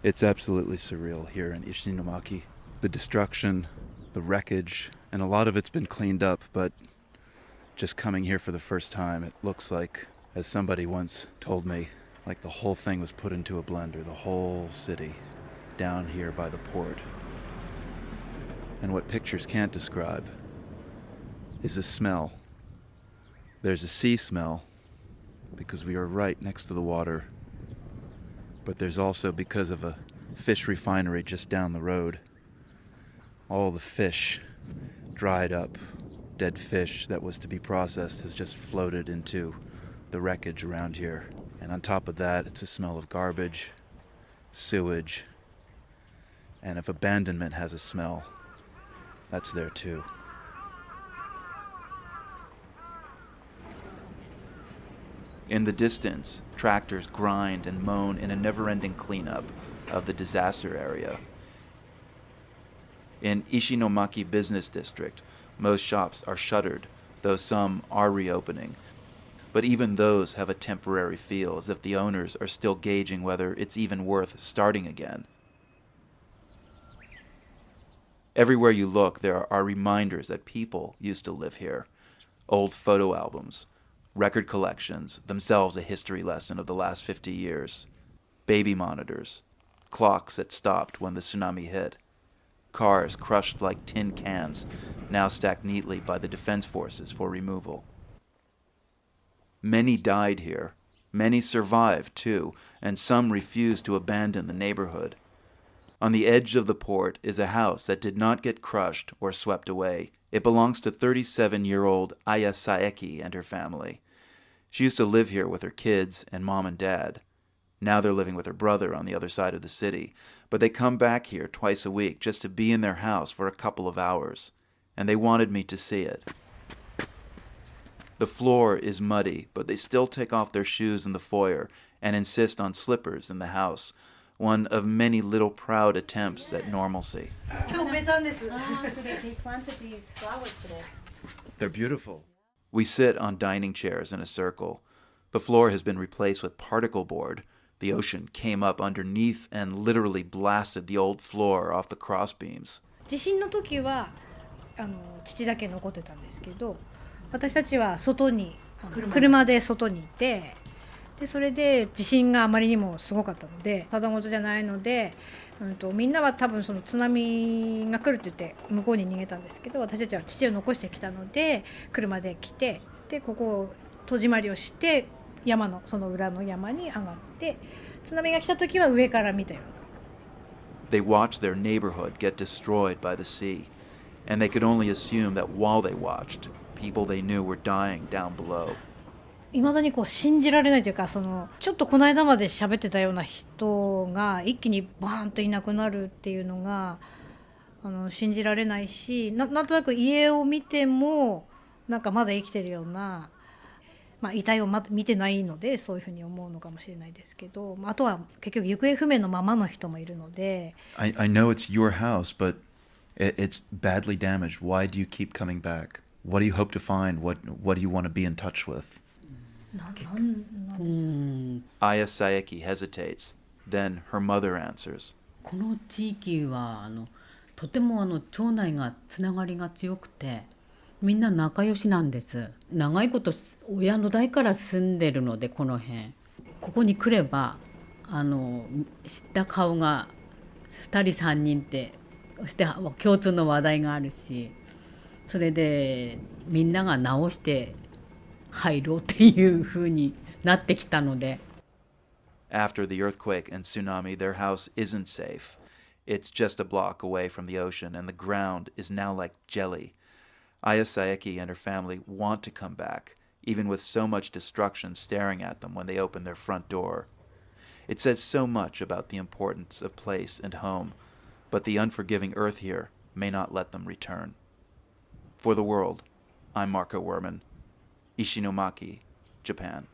It's absolutely surreal here in Ishinomaki. The destruction, the wreckage, and a lot of it's been cleaned up, but just coming here for the first time, it looks like, as somebody once told me, like the whole thing was put into a blender, the whole city, down here by the port. And what pictures can't describe is a smell. There's a sea smell, because we are right next to the water. But there's also, because of a fish refinery just down the road, all the fish dried up, dead fish that was to be processed has just floated into the wreckage around here. And on top of that, it's a smell of garbage, sewage, and if abandonment has a smell, that's there too. In the distance, tractors grind and moan in a never-ending cleanup of the disaster area. In Ishinomaki Business District, most shops are shuttered, though some are reopening. But even those have a temporary feel, as if the owners are still gauging whether it's even worth starting again. Everywhere you look, there are reminders that people used to live here. Old photo albums, record collections, themselves a history lesson of the last 50 years. Baby monitors, clocks that stopped when the tsunami hit. Cars crushed like tin cans, now stacked neatly by the defense forces for removal. Many died here. Many survived, too, and some refused to abandon the neighborhood. On the edge of the port is a house that did not get crushed or swept away. It belongs to 37-year-old Aya Saeki and her family. She used to live here with her kids and mom and dad. Now they're living with her brother on the other side of the city, but they come back here twice a week just to be in their house for a couple of hours, and they wanted me to see it. The floor is muddy, but they still take off their shoes in the foyer and insist on slippers in the house, one of many little proud attempts at normalcy. They're beautiful. We sit on dining chairs in a circle. The floor has been replaced with particle board. The ocean came up underneath and literally blasted the old floor off the crossbeams. 地震の時は父だけ残ってたんですけど、私たちは外に車で外にいて、でそれで地震があまりにもすごかったので、ただごとじゃないので、みんなは多分その津波が来るって言って向こうに逃げたんですけど、私たちは父を残してきたので車で来て、でここを戸締まりをして山のその裏の山に上がって、津波が来た時は上から見たよ。They watched their neighborhood get destroyed by the sea, and they could only assume that while they watched, people they knew were dying down below. いまだにこう信じられないというか、ちょっとこの間まで喋ってたような人が一気にバーンといなくなるっていうのが信じられないし、なんとなく家を見てもなんかまだ生きてるような、遺体を見てないのでそういうふうに思うのかもしれないですけど、あとは結局行方不明のままの人もいるので。 I know it's your house, but it's badly damaged. Why do you keep coming back? What do you hope to find? What do you want to be in touch with? Aya Saeki hesitates. Then her mother answers. この地域はとても町内がつながりが強くて、みんな仲良しなんです。長いこと親の代から住んでるので、この辺ここに来れば知った顔が2人3人ってして共通の話題があるし、それでみんなが直して入ろうっていう風になってきたので。 After the earthquake and tsunami, their house isn't safe. It's just a block away from the ocean, and the ground is now like jelly. Aya Saeki and her family want to come back, even with so much destruction staring at them when they open their front door. It says so much about the importance of place and home, but the unforgiving earth here may not let them return. For the World, I'm Marco Werman, Ishinomaki, Japan.